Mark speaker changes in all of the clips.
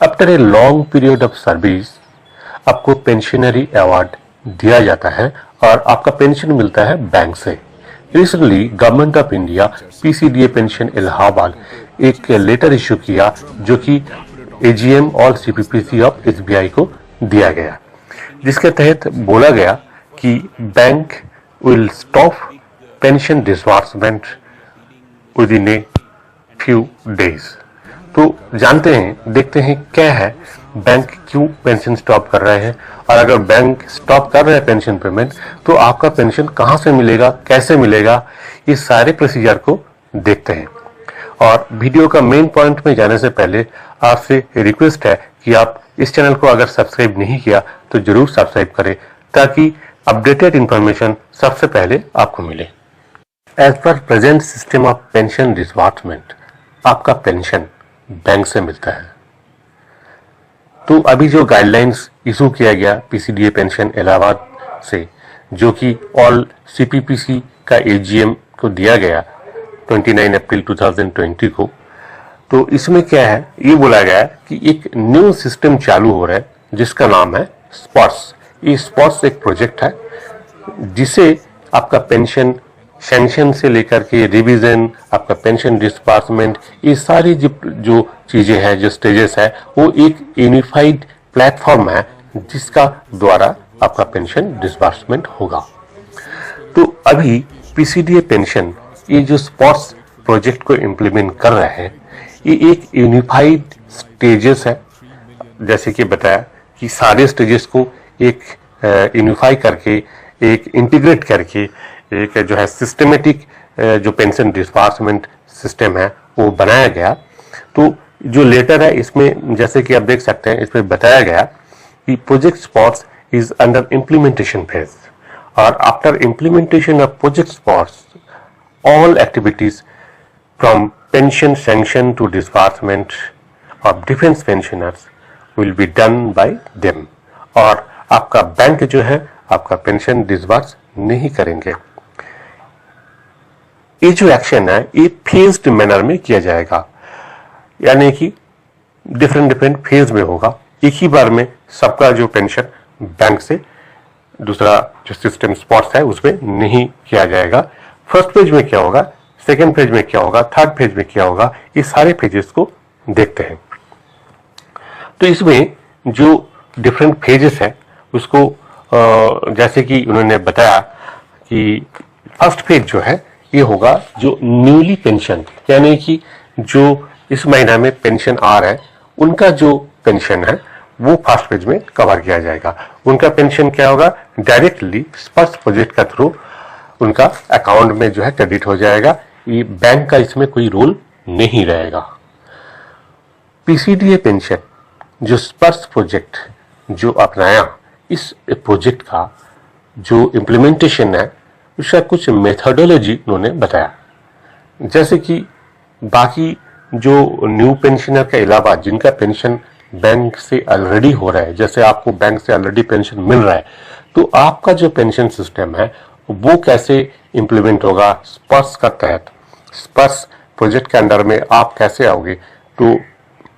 Speaker 1: After a long period of service आपको pensionary award दिया जाता है और आपका पेंशन मिलता है बैंक से। Recently government of India PCDA pension Allahabad एक लेटर इश्यू किया जो कि एजीएम और सीपीपीसी ऑफ एसबीआई को दिया गया, जिसके तहत बोला गया कि bank will stop pension disbursement with in a few days. तो जानते हैं, देखते हैं क्या है, बैंक क्यों पेंशन स्टॉप कर रहे हैं, और अगर बैंक स्टॉप कर रहे हैं पेंशन पेमेंट तो आपका पेंशन कहां से मिलेगा, कैसे मिलेगा, ये सारे प्रोसीजर को देखते हैं। और वीडियो का मेन पॉइंट में जाने से पहले आपसे रिक्वेस्ट है कि आप इस चैनल को अगर सब्सक्राइब नहीं किया तो जरूर सब्सक्राइब करें ताकि अपडेटेड इंफॉर्मेशन सबसे पहले आपको मिले। As per present system of pension disbursement आपका पेंशन बैंक से मिलता है। तो अभी जो गाइडलाइंस इशू किया गया पीसीडीए पेंशन इलाहाबाद से, जो कि ऑल सीपीपीसी का एजीएम को दिया गया 29 अप्रैल 2020 को, तो इसमें क्या है, ये बोला गया है कि एक न्यू सिस्टम चालू हो रहा है जिसका नाम है स्पॉट्स। ये स्पॉट्स एक प्रोजेक्ट है जिसे आपका पेंशन सैंक्शन से लेकर के रिवीजन, आपका पेंशन डिस्बर्समेंट, ये सारी जो चीजें हैं, जो स्टेजेस है, वो एक यूनिफाइड प्लेटफॉर्म है जिसका द्वारा आपका पेंशन डिस्बर्समेंट होगा। तो अभी पीसीडीए पेंशन ये जो स्पॉट्स प्रोजेक्ट को इम्प्लीमेंट कर रहे हैं, ये एक यूनिफाइड स्टेजेस है। जैसे कि बताया कि सारे स्टेजेस को एक यूनिफाई करके, एक इंटीग्रेट करके, एक जो है सिस्टमेटिक जो पेंशन डिस्बर्समेंट सिस्टम है वो बनाया गया। तो जो लेटर है इसमें जैसे कि आप देख सकते हैं, इसमें बताया गया कि project spots is under implementation phase, और after implementation of project spots all activities from pension sanction to disbursement of defense pensioners will be done by them, और आपका बैंक जो है आपका पेंशन डिसबर्स नहीं करेंगे। ये जो एक्शन है ये फेज्ड मैनर में किया जाएगा, यानी कि डिफरेंट फेज में होगा। एक ही बार में सबका जो पेंशन बैंक से दूसरा जो सिस्टम स्पॉट्स है उसमें नहीं किया जाएगा। फर्स्ट पेज में क्या होगा, सेकेंड पेज में क्या होगा, थर्ड पेज में क्या होगा, ये सारे पेजेस को देखते हैं। तो इसमें जो डिफरेंट पेजेस है उसको जैसे कि उन्होंने बताया कि फर्स्ट पेज जो है ये होगा जो न्यूली पेंशन, यानी कि जो इस महीना में पेंशन आ रहा है उनका जो पेंशन है वो फर्स्ट पेज में कवर किया जाएगा। उनका पेंशन क्या होगा, डायरेक्टली स्पॉट्स प्रोजेक्ट का थ्रू उनका अकाउंट में जो है क्रेडिट हो जाएगा। ये बैंक का इसमें कोई रोल नहीं रहेगा। पीसीडीए पेंशन जो स्पर्श प्रोजेक्ट जो अपनाया, इस प्रोजेक्ट का जो इम्प्लीमेंटेशन है उसका कुछ मेथोडोलॉजी उन्होंने बताया। जैसे कि बाकी जो न्यू पेंशनर के अलावा जिनका पेंशन बैंक से ऑलरेडी हो रहा है, जैसे आपको बैंक से ऑलरेडी पेंशन मिल रहा है, तो आपका जो पेंशन सिस्टम है वो कैसे इंप्लीमेंट होगा स्पर्श का तहत, स्पर्श प्रोजेक्ट के अंडर में आप कैसे आओगे, तो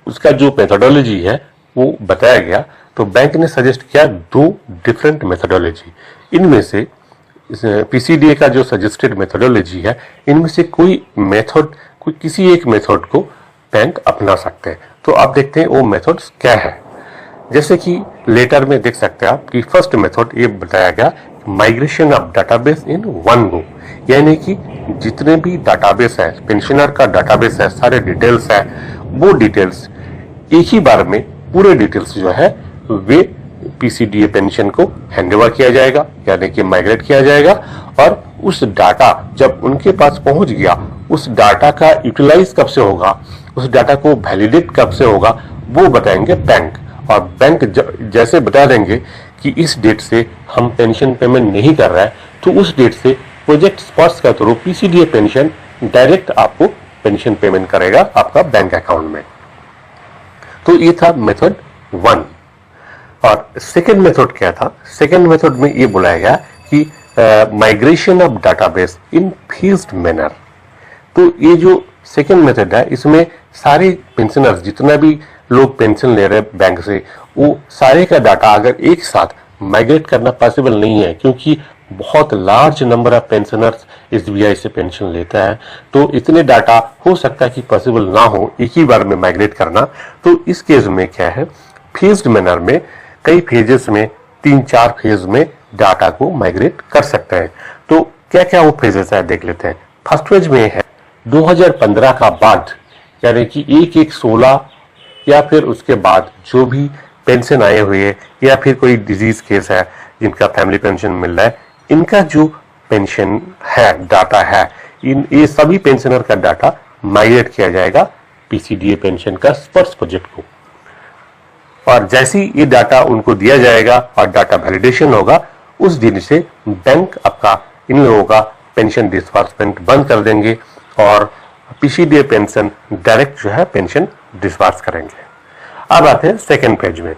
Speaker 1: उसका जो मेथोडोलॉजी है वो बताया गया। तो बैंक ने सजेस्ट किया दो डिफरेंट मेथोडोलॉजी। इनमें से पीसीडीए का जो सजेस्टेड मेथोडोलॉजी है, इनमें से कोई मेथड, कोई किसी एक मेथड को बैंक अपना सकते हैं। तो आप देखते हैं वो मेथड्स क्या है। जैसे कि लेटर में देख सकते हैं आप कि फर्स्ट मेथड ये बताया गया, migration of database in one go, यानी कि जितने भी डाटाबेस है, पेंशनर का डाटाबेस है, सारे डिटेल्स है, वो डिटेल्स एक ही बार में पूरे डिटेल्स जो है वे पीसीडीए पेंशन को हैंडओवर किया जाएगा, यानी कि माइग्रेट किया जाएगा। और उस डाटा जब उनके पास पहुंच गया, उस डाटा का यूटिलाइज कब से होगा, उस डाटा को वैलिडेट कब से होगा, वो बताएंगे बैंक। और बैंक जैसे बता देंगे कि इस डेट से हम पेंशन पेमेंट नहीं कर रहा है, तो उस डेट से प्रोजेक्ट स्पॉट्स का थ्रू पीसीडीए पेंशन डायरेक्ट आपको पेंशन पेमेंट करेगा आपका बैंक अकाउंट में। तो ये था मेथड 1। और सेकेंड मेथड क्या था, सेकेंड मेथड में ये बुलाया गया कि migration of database in phased manner. तो ये जो सेकेंड मेथड है इसमें सारे पेंशनर्स जितना भी लोग पेंशन ले रहे हैं बैंक से, वो सारे का डाटा अगर एक साथ माइग्रेट करना पॉसिबल नहीं है, क्योंकि बहुत large number of pensioners SBI से पेंशन लेता है, तो इतने डाटा हो सकता है कि पॉसिबल ना हो एक ही बार में माइग्रेट करना। तो इस केस में क्या है, फेज्ड मैनर में कई फेजेस में 3-4 फेज में डाटा को माइग्रेट कर सकते हैं। तो क्या क्या वो फेजेस है देख लेते हैं। फर्स्ट फेज में है 2015 का बाद, यानी कि 1/1/16 या फिर उसके बाद जो भी पेंशन आए हुए है या फिर कोई डिजीज केस है जिनका फैमिली पेंशन मिल रहा है, इनका जो पेंशन है डाटा है, ये सभी पेंशनर का डाटा माइग्रेट किया जाएगा पीसीडीए पेंशन का स्पर्श प्रोजेक्ट को। और जैसे ही ये डाटा उनको दिया जाएगा और डाटा वैलिडेशन होगा, उस दिन से बैंक आपका इन लोगों का पेंशन डिस्बर्समेंट बंद कर देंगे और पीसीडीए पेंशन डायरेक्ट जो है पेंशन डिस्बर्स करेंगे। अब आते हैं सेकेंड फेज में।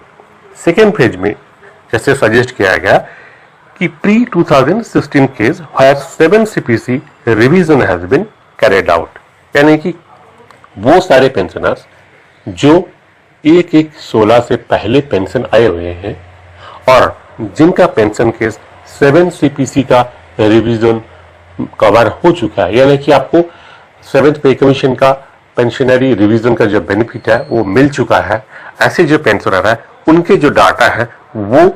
Speaker 1: सेकेंड फेज में जैसे सजेस्ट किया गया कि pre 2016 case where 7 CPC revision has been carried out, यानी कि वो सारे पेंशनर्स जो 1/1/16 से पहले पेंशन आए हुए हैं और जिनका पेंशन केस 7 CPC का रिवीजन कवर हो चुका है, यानी कि आपको 7th पे कमीशन का पेंशनरी रिवीजन का जो बेनिफिट है वो मिल चुका है, ऐसे जो पेंशनर है उनके जो डाटा है वो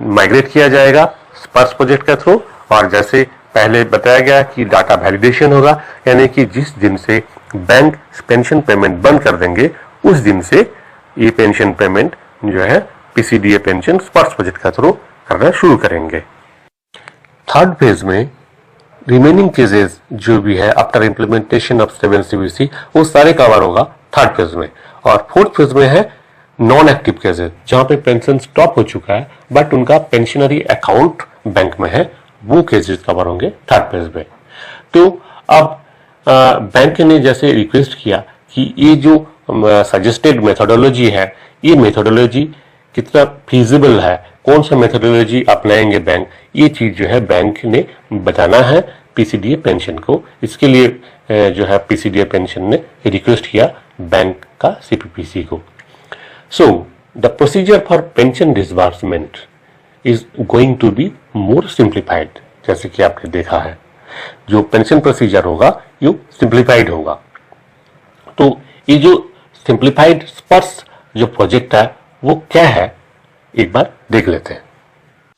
Speaker 1: माइग्रेट किया जाएगा स्पर्श प्रोजेक्ट के थ्रू। और जैसे पहले बताया गया कि डाटा वैलिडेशन होगा, यानी कि जिस दिन से बैंक पेंशन पेमेंट बंद कर देंगे उस दिन से ये पेंशन पेमेंट जो है पीसीडीए पेंशन स्पर्श प्रोजेक्ट के थ्रू करना शुरू करेंगे। थर्ड फेज में रिमेनिंग केसेस जो भी है आफ्टर इम्प्लीमेंटेशन ऑफ 7 CPC वो सारे कवर होगा थर्ड फेज में। और फोर्थ फेज में है नॉन एक्टिव केसेस, जहां पे पेंशन स्टॉप हो चुका है बट उनका पेंशनरी अकाउंट बैंक में है, वो केसेस कवर होंगे थर्ड फेज में। तो अब बैंक ने जैसे रिक्वेस्ट किया कि ये जो सजेस्टेड मेथोडोलॉजी है, ये मेथोडोलॉजी कितना फीजिबल है, कौन सा मेथोडोलॉजी अपनाएंगे बैंक, ये चीज जो है बैंक ने बताना है पीसीडीए पेंशन को। इसके लिए जो है पीसीडीए पेंशन ने रिक्वेस्ट किया बैंक का सीपीपीसी को। So the procedure for pension disbursement is going to be more simplified. जैसे कि आपने देखा है जो पेंशन प्रोसीजर होगा ये सिंप्लीफाइड होगा। तो ये जो सिंप्लीफाइड स्पर्श जो प्रोजेक्ट है वो क्या है, एक बार देख लेते हैं।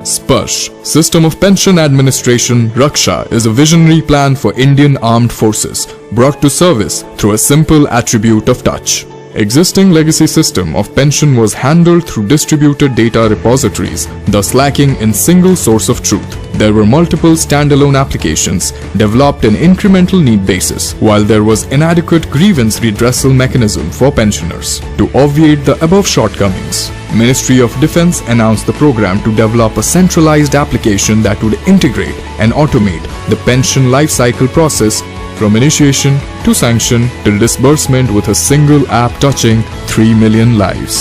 Speaker 2: Sparsh, System of Pension Administration Raksha, is a visionary plan for Indian Armed Forces brought to service through a simple attribute of touch. Existing legacy system of pension was handled through distributed data repositories, thus lacking in single source of truth. There were multiple standalone applications developed in incremental need basis, while there was inadequate grievance redressal mechanism for pensioners. To obviate the above shortcomings, Ministry of Defence announced the program to develop a centralized application that would integrate and automate the pension life cycle process from initiation to sanction till disbursement with a single app touching 3 million lives.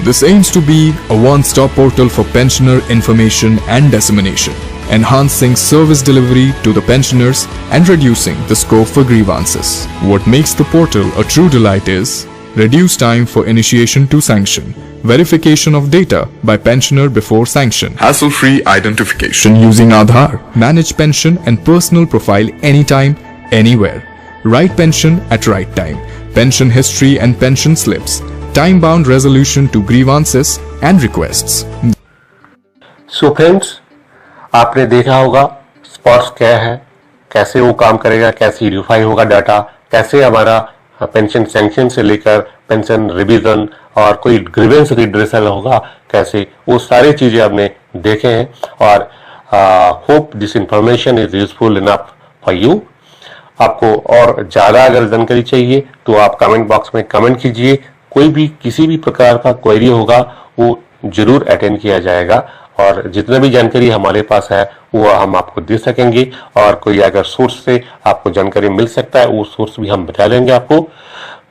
Speaker 2: This aims to be a one-stop portal for pensioner information and dissemination, enhancing service delivery to the pensioners and reducing the scope for grievances. What makes the portal a true delight is reduced time for initiation to sanction, verification of data by pensioner before sanction, hassle-free identification using Aadhaar, manage pension and personal profile anytime, anywhere, right pension at right time, pension history and pension slips, time-bound resolution to grievances and requests.
Speaker 1: So friends, आपने देखा होगा स्पर्श क्या है, कैसे वो काम करेगा, कैसे वेरीफाई होगा डाटा, कैसे हमारा पेंशन सैंक्शन से लेकर पेंशन रिवीजन और कोई ग्रीवेंस रिड्रेसल होगा, कैसे वो सारी चीजें आपने देखे हैं। और hope this information is useful enough for you. आपको और ज्यादा अगर जानकारी चाहिए तो आप कमेंट बॉक्स में कमेंट कीजिए। कोई भी किसी भी प्रकार का क्वेरी होगा वो जरूर अटेंड किया जाएगा और जितना भी जानकारी हमारे पास है वो हम आपको दे सकेंगे। और कोई अगर सोर्स से आपको जानकारी मिल सकता है वो सोर्स भी हम बता देंगे आपको।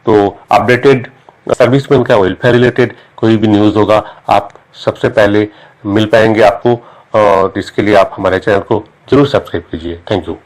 Speaker 1: तो अपडेटेड सर्विसमैन का वेलफेयर रिलेटेड कोई भी न्यूज होगा आप सबसे पहले मिल पाएंगे आपको। और इसके लिए आप हमारे चैनल को जरूर सब्सक्राइब कीजिए। Thank you.